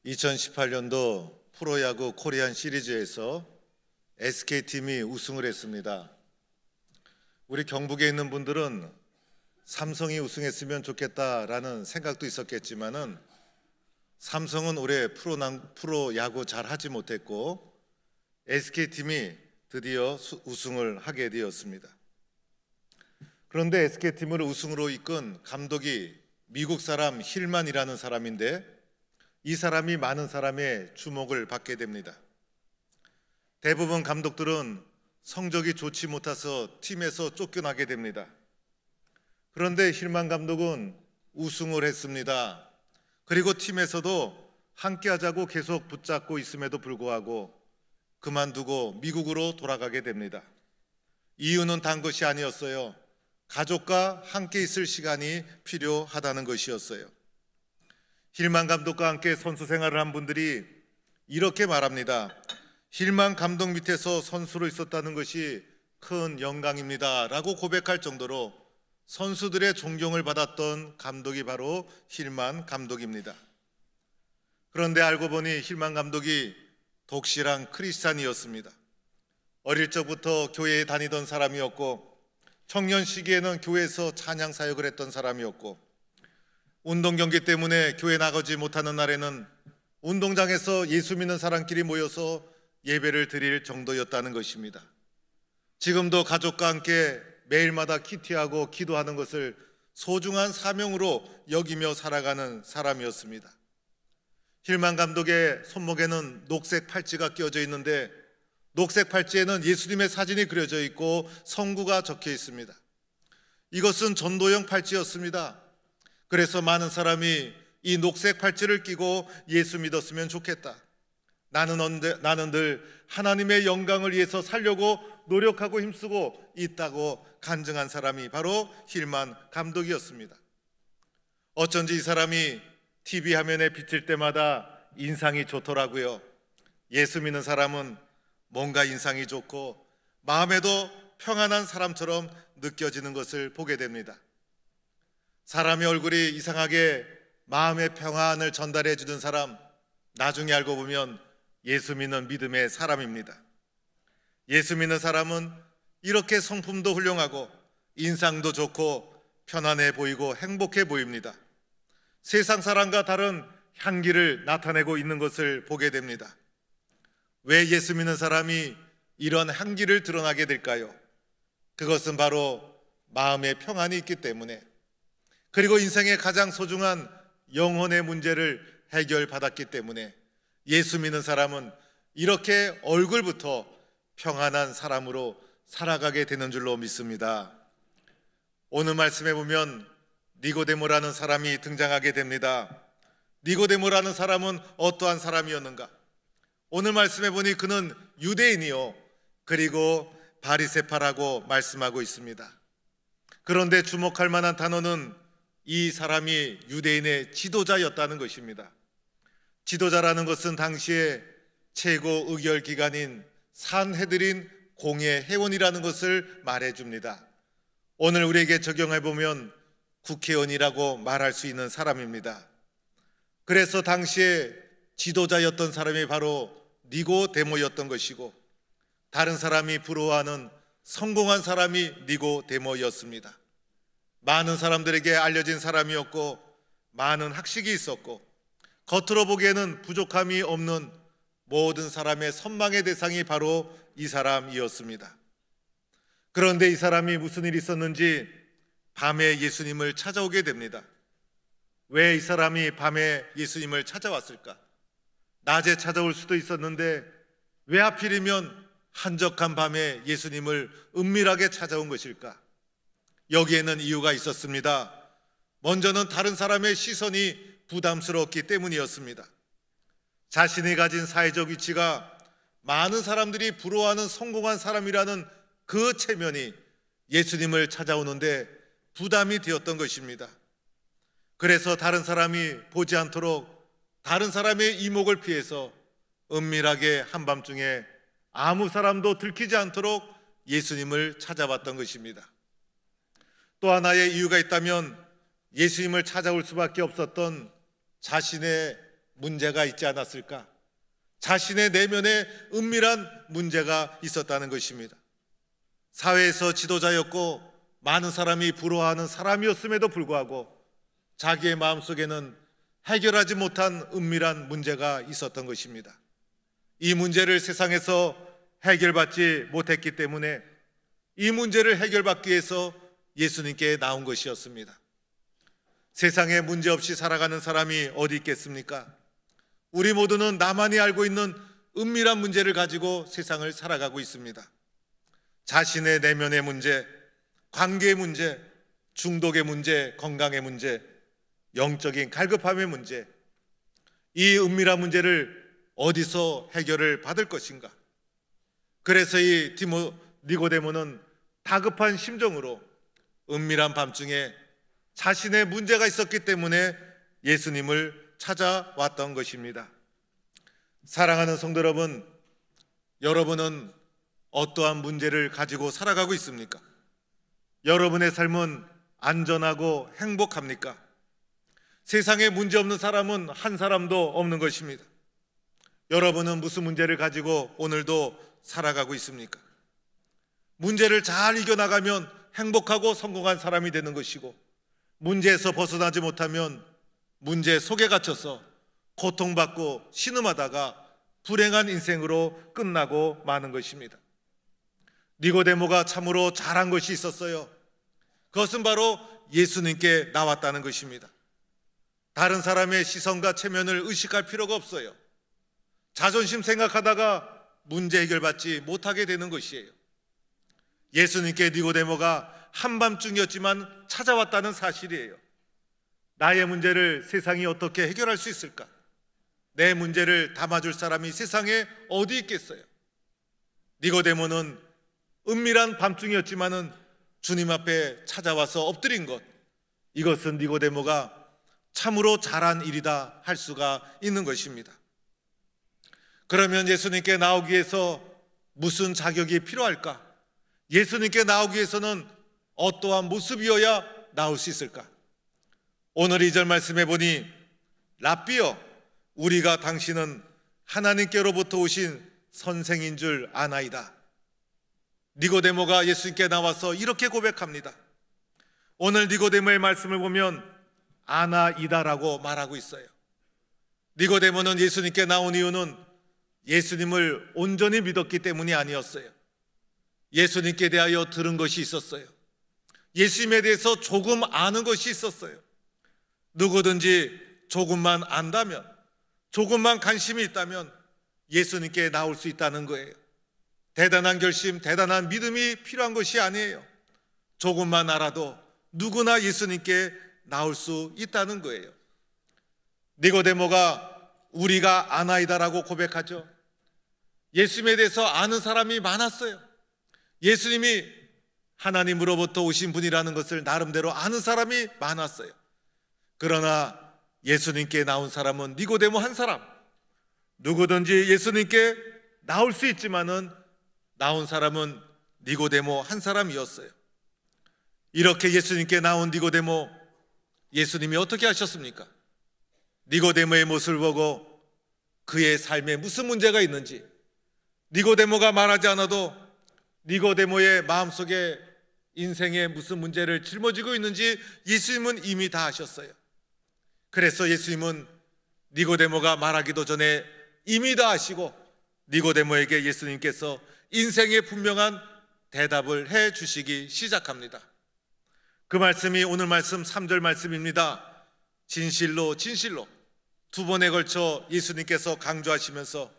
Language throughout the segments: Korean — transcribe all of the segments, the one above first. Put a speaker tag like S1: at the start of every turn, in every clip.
S1: 2018년도 프로야구 코리안 시리즈에서 SK팀이 우승을 했습니다. 우리 경북에 있는 분들은 삼성이 우승했으면 좋겠다라는 생각도 있었겠지만은 삼성은 올해 프로야구 잘 하지 못했고 SK팀이 드디어 우승을 하게 되었습니다. 그런데 SK팀을 우승으로 이끈 감독이 미국 사람 힐만이라는 사람인데 이 사람이 많은 사람의 주목을 받게 됩니다. 대부분 감독들은 성적이 좋지 못해서 팀에서 쫓겨나게 됩니다. 그런데 힐만 감독은 우승을 했습니다. 그리고 팀에서도 함께 하자고 계속 붙잡고 있음에도 불구하고 그만두고 미국으로 돌아가게 됩니다. 이유는 단 것이 아니었어요. 가족과 함께 있을 시간이 필요하다는 것이었어요. 힐만 감독과 함께 선수 생활을 한 분들이 이렇게 말합니다. 힐만 감독 밑에서 선수로 있었다는 것이 큰 영광입니다 라고 고백할 정도로 선수들의 존경을 받았던 감독이 바로 힐만 감독입니다. 그런데 알고 보니 힐만 감독이 독실한 크리스찬이었습니다. 어릴 적부터 교회에 다니던 사람이었고 청년 시기에는 교회에서 찬양 사역을 했던 사람이었고 운동 경기 때문에 교회 나가지 못하는 날에는 운동장에서 예수 믿는 사람끼리 모여서 예배를 드릴 정도였다는 것입니다. 지금도 가족과 함께 매일마다 키티하고 기도하는 것을 소중한 사명으로 여기며 살아가는 사람이었습니다. 힐만 감독의 손목에는 녹색 팔찌가 끼워져 있는데 녹색 팔찌에는 예수님의 사진이 그려져 있고 성구가 적혀 있습니다. 이것은 전도용 팔찌였습니다. 그래서 많은 사람이 이 녹색 팔찌를 끼고 예수 믿었으면 좋겠다. 나는 늘 하나님의 영광을 위해서 살려고 노력하고 힘쓰고 있다고 간증한 사람이 바로 힐만 감독이었습니다. 어쩐지 이 사람이 TV 화면에 비칠 때마다 인상이 좋더라고요. 예수 믿는 사람은 뭔가 인상이 좋고 마음에도 평안한 사람처럼 느껴지는 것을 보게 됩니다. 사람의 얼굴이 이상하게 마음의 평안을 전달해 주는 사람, 나중에 알고 보면 예수 믿는 믿음의 사람입니다. 예수 믿는 사람은 이렇게 성품도 훌륭하고 인상도 좋고 편안해 보이고 행복해 보입니다. 세상 사람과 다른 향기를 나타내고 있는 것을 보게 됩니다. 왜 예수 믿는 사람이 이런 향기를 드러나게 될까요? 그것은 바로 마음의 평안이 있기 때문에, 그리고 인생의 가장 소중한 영혼의 문제를 해결받았기 때문에 예수 믿는 사람은 이렇게 얼굴부터 평안한 사람으로 살아가게 되는 줄로 믿습니다. 오늘 말씀에 보면 니고데모라는 사람이 등장하게 됩니다. 니고데모라는 사람은 어떠한 사람이었는가? 오늘 말씀에 보니 그는 유대인이요 그리고 바리새파라고 말씀하고 있습니다. 그런데 주목할 만한 단어는 이 사람이 유대인의 지도자였다는 것입니다. 지도자라는 것은 당시에 최고 의결기관인 산헤드린 공회 회원이라는 것을 말해줍니다. 오늘 우리에게 적용해보면 국회의원이라고 말할 수 있는 사람입니다. 그래서 당시에 지도자였던 사람이 바로 니고데모였던 것이고 다른 사람이 부러워하는 성공한 사람이 니고데모였습니다. 많은 사람들에게 알려진 사람이었고 많은 학식이 있었고 겉으로 보기에는 부족함이 없는 모든 사람의 선망의 대상이 바로 이 사람이었습니다. 그런데 이 사람이 무슨 일이 있었는지 밤에 예수님을 찾아오게 됩니다. 왜 이 사람이 밤에 예수님을 찾아왔을까? 낮에 찾아올 수도 있었는데 왜 하필이면 한적한 밤에 예수님을 은밀하게 찾아온 것일까? 여기에는 이유가 있었습니다. 먼저는 다른 사람의 시선이 부담스러웠기 때문이었습니다. 자신이 가진 사회적 위치가 많은 사람들이 부러워하는 성공한 사람이라는 그 체면이 예수님을 찾아오는데 부담이 되었던 것입니다. 그래서 다른 사람이 보지 않도록 다른 사람의 이목을 피해서 은밀하게 한밤중에 아무 사람도 들키지 않도록 예수님을 찾아왔던 것입니다. 또 하나의 이유가 있다면 예수님을 찾아올 수밖에 없었던 자신의 문제가 있지 않았을까? 자신의 내면에 은밀한 문제가 있었다는 것입니다. 사회에서 지도자였고 많은 사람이 부러워하는 사람이었음에도 불구하고 자기의 마음속에는 해결하지 못한 은밀한 문제가 있었던 것입니다. 이 문제를 세상에서 해결받지 못했기 때문에 이 문제를 해결받기 위해서 예수님께 나온 것이었습니다. 세상에 문제 없이 살아가는 사람이 어디 있겠습니까? 우리 모두는 나만이 알고 있는 은밀한 문제를 가지고 세상을 살아가고 있습니다. 자신의 내면의 문제, 관계의 문제, 중독의 문제, 건강의 문제, 영적인 갈급함의 문제, 이 은밀한 문제를 어디서 해결을 받을 것인가? 그래서 이 니고데모는 다급한 심정으로 은밀한 밤중에 자신의 문제가 있었기 때문에 예수님을 찾아왔던 것입니다. 사랑하는 성도 여러분, 여러분은 어떠한 문제를 가지고 살아가고 있습니까? 여러분의 삶은 안전하고 행복합니까? 세상에 문제 없는 사람은 한 사람도 없는 것입니다. 여러분은 무슨 문제를 가지고 오늘도 살아가고 있습니까? 문제를 잘 이겨나가면 행복하고 성공한 사람이 되는 것이고, 문제에서 벗어나지 못하면 문제 속에 갇혀서 고통받고 신음하다가 불행한 인생으로 끝나고 마는 것입니다. 니고데모가 참으로 잘한 것이 있었어요. 그것은 바로 예수님께 나왔다는 것입니다. 다른 사람의 시선과 체면을 의식할 필요가 없어요. 자존심 생각하다가 문제 해결받지 못하게 되는 것이에요. 예수님께 니고데모가 한밤중이었지만 찾아왔다는 사실이에요. 나의 문제를 세상이 어떻게 해결할 수 있을까? 내 문제를 담아줄 사람이 세상에 어디 있겠어요? 니고데모는 은밀한 밤중이었지만은 주님 앞에 찾아와서 엎드린 것, 이것은 니고데모가 참으로 잘한 일이다 할 수가 있는 것입니다. 그러면 예수님께 나오기 위해서 무슨 자격이 필요할까? 예수님께 나오기 위해서는 어떠한 모습이어야 나올 수 있을까? 오늘 2절 말씀해 보니 랍비여, 우리가 당신은 하나님께로부터 오신 선생인 줄 아나이다. 니고데모가 예수님께 나와서 이렇게 고백합니다. 오늘 니고데모의 말씀을 보면 아나이다라고 말하고 있어요. 니고데모는 예수님께 나온 이유는 예수님을 온전히 믿었기 때문이 아니었어요. 예수님께 대하여 들은 것이 있었어요. 예수님에 대해서 조금 아는 것이 있었어요. 누구든지 조금만 안다면, 조금만 관심이 있다면 예수님께 나올 수 있다는 거예요. 대단한 결심, 대단한 믿음이 필요한 것이 아니에요. 조금만 알아도 누구나 예수님께 나올 수 있다는 거예요. 니고데모가 우리가 아나이다라고 고백하죠. 예수님에 대해서 아는 사람이 많았어요. 예수님이 하나님으로부터 오신 분이라는 것을 나름대로 아는 사람이 많았어요. 그러나 예수님께 나온 사람은 니고데모 한 사람. 누구든지 예수님께 나올 수 있지만은 나온 사람은 니고데모 한 사람이었어요. 이렇게 예수님께 나온 니고데모, 예수님이 어떻게 하셨습니까? 니고데모의 모습을 보고 그의 삶에 무슨 문제가 있는지, 니고데모가 말하지 않아도 니고데모의 마음속에 인생에 무슨 문제를 짊어지고 있는지 예수님은 이미 다 아셨어요. 그래서 예수님은 니고데모가 말하기도 전에 이미 다 아시고 니고데모에게 예수님께서 인생의 분명한 대답을 해 주시기 시작합니다. 그 말씀이 오늘 말씀 3절 말씀입니다. 진실로 진실로 두 번에 걸쳐 예수님께서 강조하시면서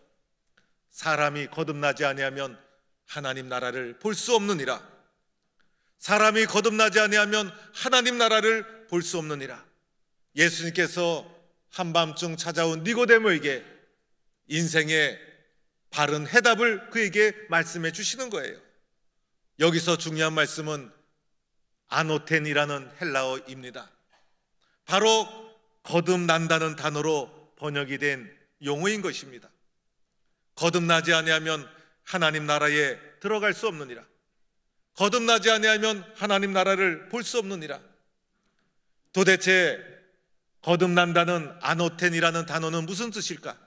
S1: 사람이 거듭나지 아니하면 하나님 나라를 볼 수 없느니라. 사람이 거듭나지 아니하면 하나님 나라를 볼 수 없느니라. 예수님께서 한밤중 찾아온 니고데모에게 인생의 바른 해답을 그에게 말씀해 주시는 거예요. 여기서 중요한 말씀은 아노텐이라는 헬라어입니다. 바로 거듭난다는 단어로 번역이 된 용어인 것입니다. 거듭나지 아니하면 하나님 나라에 들어갈 수 없느니라. 거듭나지 아니하면 하나님 나라를 볼 수 없느니라. 도대체 거듭난다는 아노텐이라는 단어는 무슨 뜻일까?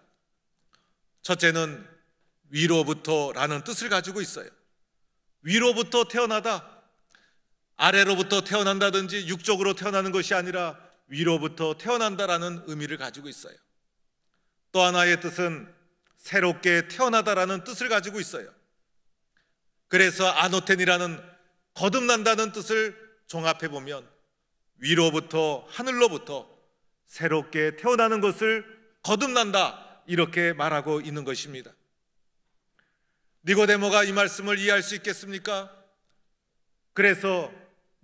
S1: 첫째는 위로부터라는 뜻을 가지고 있어요. 위로부터 태어나다, 아래로부터 태어난다든지 육적으로 태어나는 것이 아니라 위로부터 태어난다라는 의미를 가지고 있어요. 또 하나의 뜻은 새롭게 태어나다라는 뜻을 가지고 있어요. 그래서 아노텐이라는 거듭난다는 뜻을 종합해 보면 위로부터, 하늘로부터 새롭게 태어나는 것을 거듭난다, 이렇게 말하고 있는 것입니다. 니고데모가 이 말씀을 이해할 수 있겠습니까? 그래서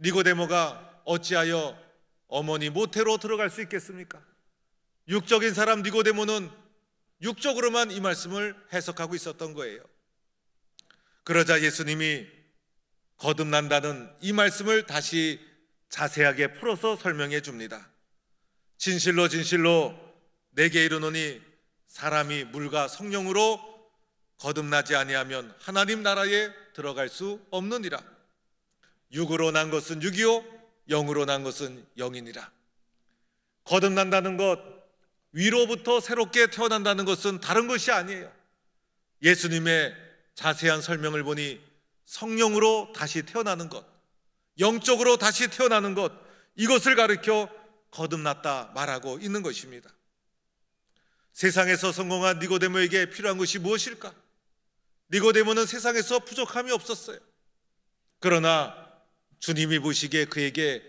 S1: 니고데모가 어찌하여 어머니 모태로 들어갈 수 있겠습니까? 육적인 사람 니고데모는 육적으로만 이 말씀을 해석하고 있었던 거예요. 그러자 예수님이 거듭난다는 이 말씀을 다시 자세하게 풀어서 설명해 줍니다. 진실로 진실로 내게 이르노니 사람이 물과 성령으로 거듭나지 아니하면 하나님 나라에 들어갈 수 없느니라. 육으로 난 것은 육이요 영으로 난 것은 영이니라. 거듭난다는 것, 위로부터 새롭게 태어난다는 것은 다른 것이 아니에요. 예수님의 자세한 설명을 보니 성령으로 다시 태어나는 것, 영적으로 다시 태어나는 것, 이것을 가리켜 거듭났다 말하고 있는 것입니다. 세상에서 성공한 니고데모에게 필요한 것이 무엇일까? 니고데모는 세상에서 부족함이 없었어요. 그러나 주님이 보시기에 그에게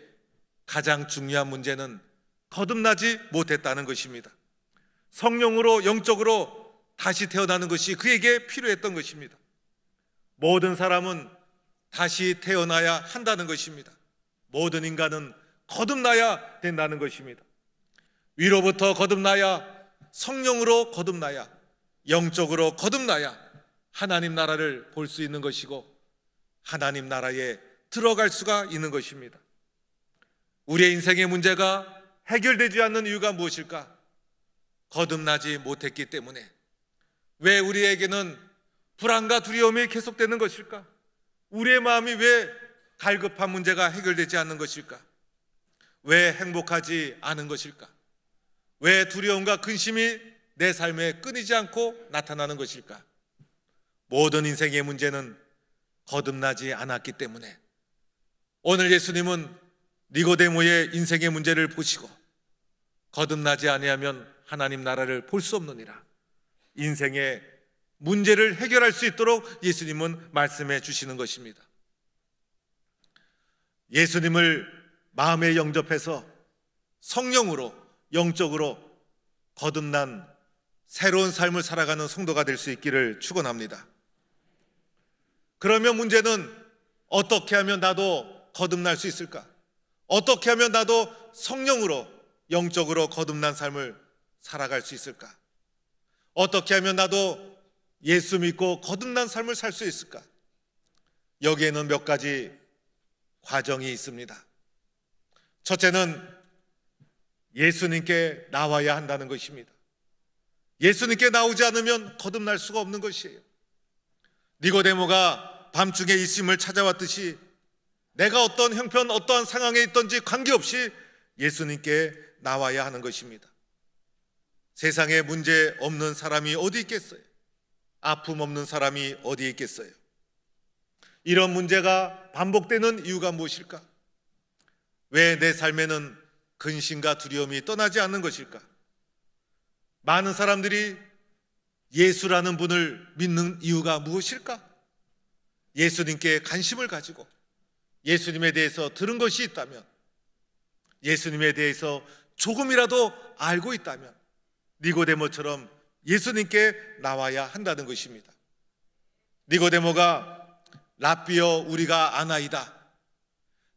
S1: 가장 중요한 문제는 거듭나지 못했다는 것입니다. 성령으로, 영적으로 다시 태어나는 것이 그에게 필요했던 것입니다. 모든 사람은 다시 태어나야 한다는 것입니다. 모든 인간은 거듭나야 된다는 것입니다. 위로부터 거듭나야, 성령으로 거듭나야, 영적으로 거듭나야 하나님 나라를 볼 수 있는 것이고 하나님 나라에 들어갈 수가 있는 것입니다. 우리의 인생의 문제가 해결되지 않는 이유가 무엇일까? 거듭나지 못했기 때문에. 왜 우리에게는 불안과 두려움이 계속되는 것일까? 우리의 마음이 왜 갈급한 문제가 해결되지 않는 것일까? 왜 행복하지 않은 것일까? 왜 두려움과 근심이 내 삶에 끊이지 않고 나타나는 것일까? 모든 인생의 문제는 거듭나지 않았기 때문에. 오늘 예수님은 니고데모의 인생의 문제를 보시고 거듭나지 아니하면 하나님 나라를 볼 수 없느니라, 인생의 문제를 해결할 수 있도록 예수님은 말씀해 주시는 것입니다. 예수님을 마음에 영접해서 성령으로, 영적으로 거듭난 새로운 삶을 살아가는 성도가 될 수 있기를 축원합니다. 그러면 문제는 어떻게 하면 나도 거듭날 수 있을까? 어떻게 하면 나도 성령으로, 영적으로 거듭난 삶을 살아갈 수 있을까? 어떻게 하면 나도 예수 믿고 거듭난 삶을 살 수 있을까? 여기에는 몇 가지 과정이 있습니다. 첫째는 예수님께 나와야 한다는 것입니다. 예수님께 나오지 않으면 거듭날 수가 없는 것이에요. 니고데모가 밤중에 예수님을 찾아왔듯이 내가 어떤 형편, 어떠한 상황에 있든지 관계없이 예수님께 나와야 하는 것입니다. 세상에 문제 없는 사람이 어디 있겠어요? 아픔 없는 사람이 어디 있겠어요? 이런 문제가 반복되는 이유가 무엇일까? 왜 내 삶에는 근심과 두려움이 떠나지 않는 것일까? 많은 사람들이 예수라는 분을 믿는 이유가 무엇일까? 예수님께 관심을 가지고 예수님에 대해서 들은 것이 있다면, 예수님에 대해서 조금이라도 알고 있다면 니고데모처럼 예수님께 나와야 한다는 것입니다. 니고데모가 랍비여 우리가 아나이다,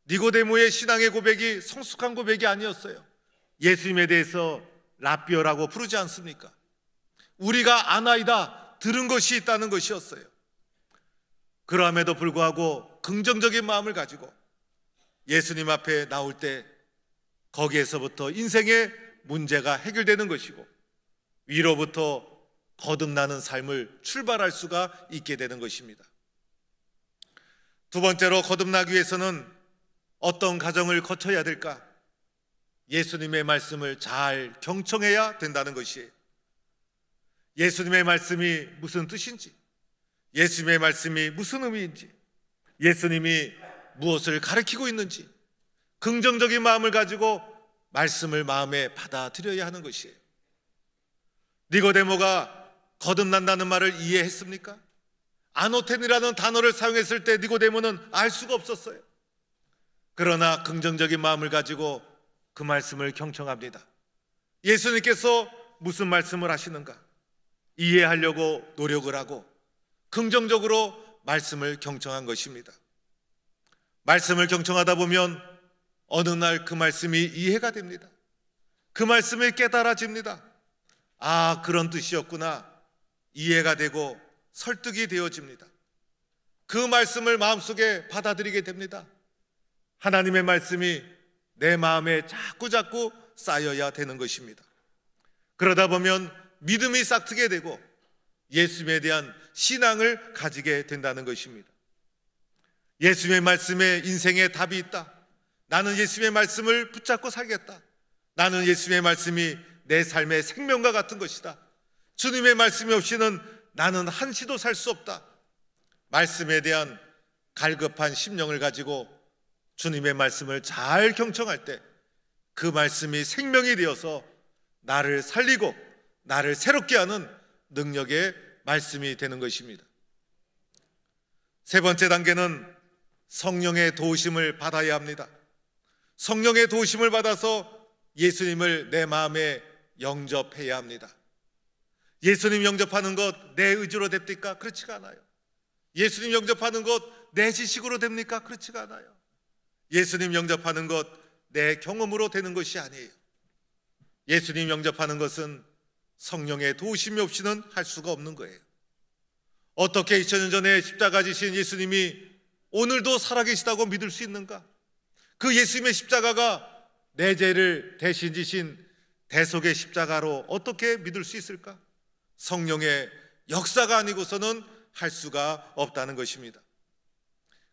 S1: 니고데모의 신앙의 고백이 성숙한 고백이 아니었어요. 예수님에 대해서 랍비여라고 부르지 않습니까? 우리가 아나이다, 들은 것이 있다는 것이었어요. 그럼에도 불구하고 긍정적인 마음을 가지고 예수님 앞에 나올 때 거기에서부터 인생의 문제가 해결되는 것이고 위로부터 거듭나는 삶을 출발할 수가 있게 되는 것입니다. 두 번째로, 거듭나기 위해서는 어떤 과정을 거쳐야 될까? 예수님의 말씀을 잘 경청해야 된다는 것이에요. 예수님의 말씀이 무슨 뜻인지, 예수님의 말씀이 무슨 의미인지, 예수님이 무엇을 가르치고 있는지 긍정적인 마음을 가지고 말씀을 마음에 받아들여야 하는 것이에요. 니고데모가 거듭난다는 말을 이해했습니까? 아노텐이라는 단어를 사용했을 때 니고데모는 알 수가 없었어요. 그러나 긍정적인 마음을 가지고 그 말씀을 경청합니다. 예수님께서 무슨 말씀을 하시는가 이해하려고 노력을 하고 긍정적으로 말씀을 경청한 것입니다. 말씀을 경청하다 보면 어느 날 그 말씀이 이해가 됩니다. 그 말씀이 깨달아집니다. 아, 그런 뜻이었구나. 이해가 되고 설득이 되어집니다. 그 말씀을 마음속에 받아들이게 됩니다. 하나님의 말씀이 내 마음에 자꾸자꾸 쌓여야 되는 것입니다. 그러다 보면 믿음이 싹트게 되고 예수님에 대한 신앙을 가지게 된다는 것입니다. 예수님의 말씀에 인생의 답이 있다. 나는 예수님의 말씀을 붙잡고 살겠다. 나는 예수님의 말씀이 내 삶의 생명과 같은 것이다. 주님의 말씀이 없이는 나는 한시도 살 수 없다. 말씀에 대한 갈급한 심령을 가지고 주님의 말씀을 잘 경청할 때 그 말씀이 생명이 되어서 나를 살리고 나를 새롭게 하는 능력의 말씀이 되는 것입니다. 세 번째 단계는 성령의 도우심을 받아야 합니다. 성령의 도우심을 받아서 예수님을 내 마음에 영접해야 합니다. 예수님 영접하는 것 내 의지로 됩니까? 그렇지가 않아요. 예수님 영접하는 것 내 지식으로 됩니까? 그렇지가 않아요. 예수님 영접하는 것 내 경험으로 되는 것이 아니에요. 예수님 영접하는 것은 성령의 도우심이 없이는 할 수가 없는 거예요. 어떻게 2000년 전에 십자가 지신 예수님이 오늘도 살아계시다고 믿을 수 있는가? 그 예수님의 십자가가 내 죄를 대신 지신 대속의 십자가로 어떻게 믿을 수 있을까? 성령의 역사가 아니고서는 할 수가 없다는 것입니다.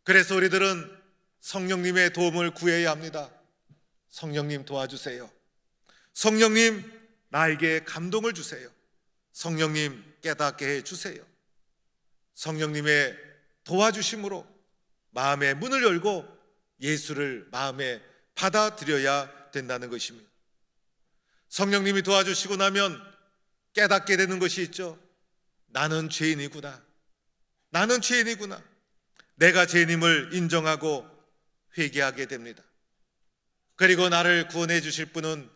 S1: 그래서 우리들은 성령님의 도움을 구해야 합니다. 성령님 도와주세요. 성령님 나에게 감동을 주세요. 성령님 깨닫게 해주세요. 성령님의 도와주심으로 마음의 문을 열고 예수를 마음에 받아들여야 된다는 것입니다. 성령님이 도와주시고 나면 깨닫게 되는 것이 있죠. 나는 죄인이구나. 나는 죄인이구나. 내가 죄인임을 인정하고 회개하게 됩니다. 그리고 나를 구원해 주실 분은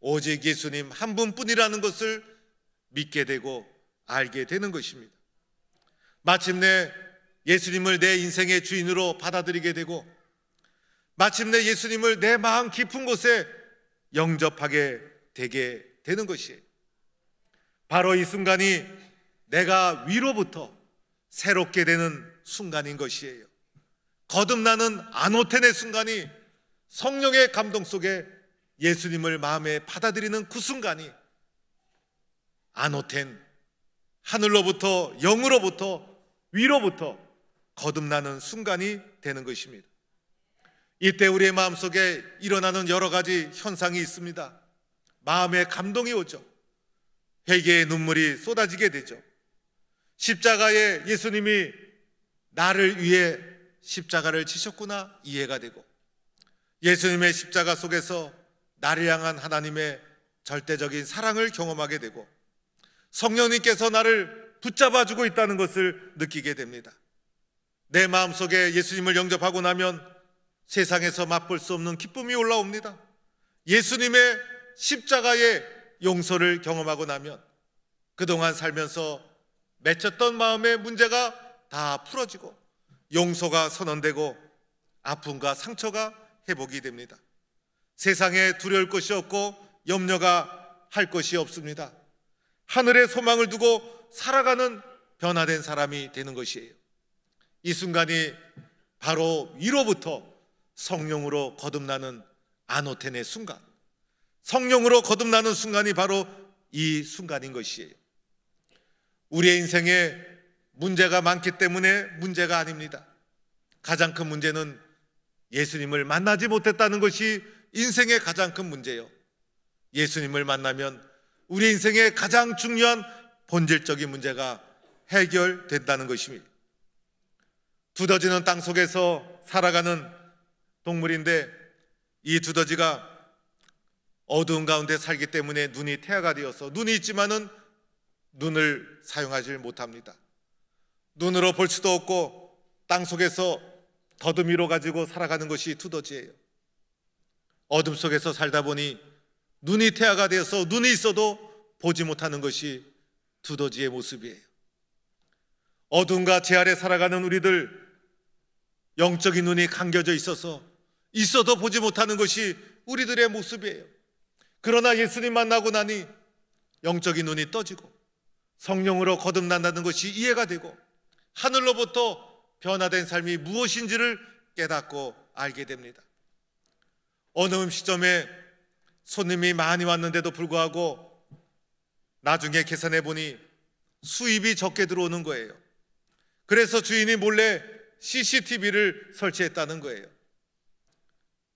S1: 오직 예수님 한 분뿐이라는 것을 믿게 되고 알게 되는 것입니다. 마침내 예수님을 내 인생의 주인으로 받아들이게 되고 마침내 예수님을 내 마음 깊은 곳에 영접하게 되게 되는 것이에요. 바로 이 순간이 내가 위로부터 새롭게 되는 순간인 것이에요. 거듭나는 아노텐의 순간이 성령의 감동 속에 예수님을 마음에 받아들이는 그 순간이 아노텐, 하늘로부터 영으로부터 위로부터 거듭나는 순간이 되는 것입니다. 이때 우리의 마음속에 일어나는 여러 가지 현상이 있습니다. 마음의 감동이 오죠. 회개의 눈물이 쏟아지게 되죠. 십자가에 예수님이 나를 위해 십자가를 지셨구나 이해가 되고 예수님의 십자가 속에서 나를 향한 하나님의 절대적인 사랑을 경험하게 되고 성령님께서 나를 붙잡아주고 있다는 것을 느끼게 됩니다. 내 마음속에 예수님을 영접하고 나면 세상에서 맛볼 수 없는 기쁨이 올라옵니다. 예수님의 십자가의 용서를 경험하고 나면 그동안 살면서 맺혔던 마음의 문제가 다 풀어지고 용서가 선언되고 아픔과 상처가 회복이 됩니다. 세상에 두려울 것이 없고 염려가 할 것이 없습니다. 하늘의 소망을 두고 살아가는 변화된 사람이 되는 것이에요. 이 순간이 바로 위로부터 성령으로 거듭나는 아노텐의 순간, 성령으로 거듭나는 순간이 바로 이 순간인 것이에요. 우리의 인생에 문제가 많기 때문에 문제가 아닙니다. 가장 큰 문제는 예수님을 만나지 못했다는 것이 인생의 가장 큰 문제요. 예수님을 만나면 우리 인생의 가장 중요한 본질적인 문제가 해결된다는 것입니다. 두더지는 땅 속에서 살아가는 동물인데 이 두더지가 어두운 가운데 살기 때문에 눈이 태아가 되어서 눈이 있지만은 눈을 사용하지 못합니다. 눈으로 볼 수도 없고 땅 속에서 더듬이로 가지고 살아가는 것이 두더지예요. 어둠 속에서 살다 보니 눈이 태아가 되어서 눈이 있어도 보지 못하는 것이 두더지의 모습이에요. 어둠과 제 아래 살아가는 우리들, 영적인 눈이 감겨져 있어도 보지 못하는 것이 우리들의 모습이에요. 그러나 예수님 만나고 나니 영적인 눈이 떠지고 성령으로 거듭난다는 것이 이해가 되고 하늘로부터 변화된 삶이 무엇인지를 깨닫고 알게 됩니다. 어느 음식점에 손님이 많이 왔는데도 불구하고 나중에 계산해 보니 수입이 적게 들어오는 거예요. 그래서 주인이 몰래 CCTV를 설치했다는 거예요.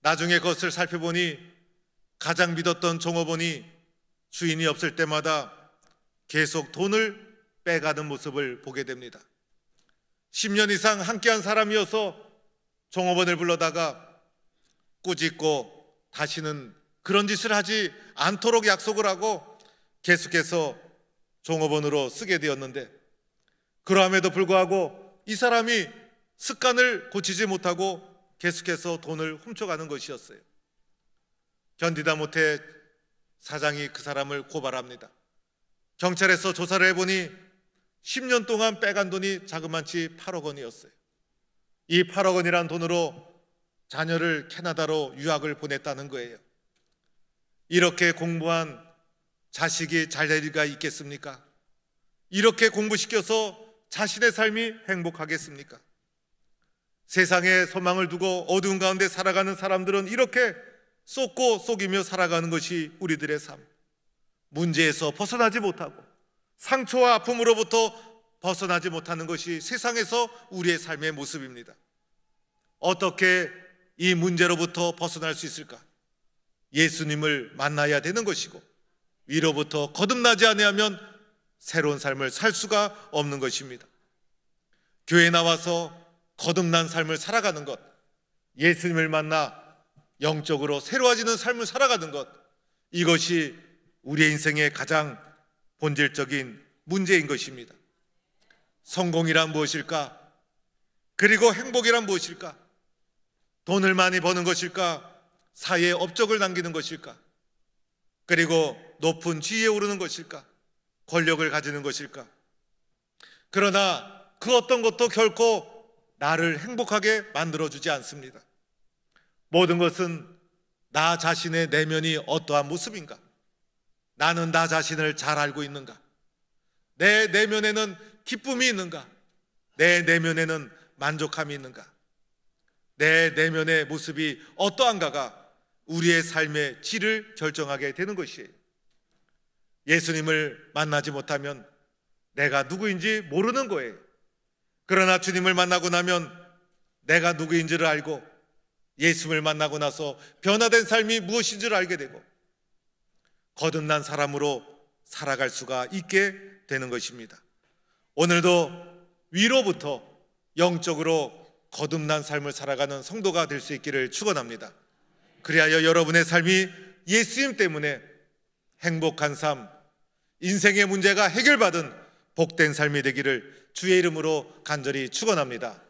S1: 나중에 그것을 살펴보니 가장 믿었던 종업원이 주인이 없을 때마다 계속 돈을 빼가는 모습을 보게 됩니다. 10년 이상 함께한 사람이어서 종업원을 불러다가 꾸짖고 다시는 그런 짓을 하지 않도록 약속을 하고 계속해서 종업원으로 쓰게 되었는데, 그러함에도 불구하고 이 사람이 습관을 고치지 못하고 계속해서 돈을 훔쳐가는 것이었어요. 견디다 못해 사장이 그 사람을 고발합니다. 경찰에서 조사를 해보니 10년 동안 빼간 돈이 자그마치 8억 원이었어요. 이 8억 원이란 돈으로 자녀를 캐나다로 유학을 보냈다는 거예요. 이렇게 공부한 자식이 잘 될 리가 있겠습니까? 이렇게 공부시켜서 자신의 삶이 행복하겠습니까? 세상에 소망을 두고 어두운 가운데 살아가는 사람들은 이렇게 쏟고 속이며 살아가는 것이 우리들의 삶. 문제에서 벗어나지 못하고 상처와 아픔으로부터 벗어나지 못하는 것이 세상에서 우리의 삶의 모습입니다. 어떻게 이 문제로부터 벗어날 수 있을까? 예수님을 만나야 되는 것이고 위로부터 거듭나지 아니하면 새로운 삶을 살 수가 없는 것입니다. 교회에 나와서 거듭난 삶을 살아가는 것, 예수님을 만나 영적으로 새로워지는 삶을 살아가는 것, 이것이 우리의 인생의 가장 본질적인 문제인 것입니다. 성공이란 무엇일까? 그리고 행복이란 무엇일까? 돈을 많이 버는 것일까? 사회에 업적을 남기는 것일까? 그리고 높은 지위에 오르는 것일까? 권력을 가지는 것일까? 그러나 그 어떤 것도 결코 나를 행복하게 만들어주지 않습니다. 모든 것은 나 자신의 내면이 어떠한 모습인가? 나는 나 자신을 잘 알고 있는가? 내 내면에는 기쁨이 있는가? 내 내면에는 만족함이 있는가? 내 내면의 모습이 어떠한가가 우리의 삶의 질을 결정하게 되는 것이에요. 예수님을 만나지 못하면 내가 누구인지 모르는 거예요. 그러나 주님을 만나고 나면 내가 누구인지를 알고 예수님을 만나고 나서 변화된 삶이 무엇인지를 알게 되고 거듭난 사람으로 살아갈 수가 있게 되는 것입니다. 오늘도 위로부터 영적으로 거듭난 삶을 살아가는 성도가 될 수 있기를 축원합니다. 그리하여 여러분의 삶이 예수님 때문에 행복한 삶, 인생의 문제가 해결받은 복된 삶이 되기를 주의 이름으로 간절히 축원합니다.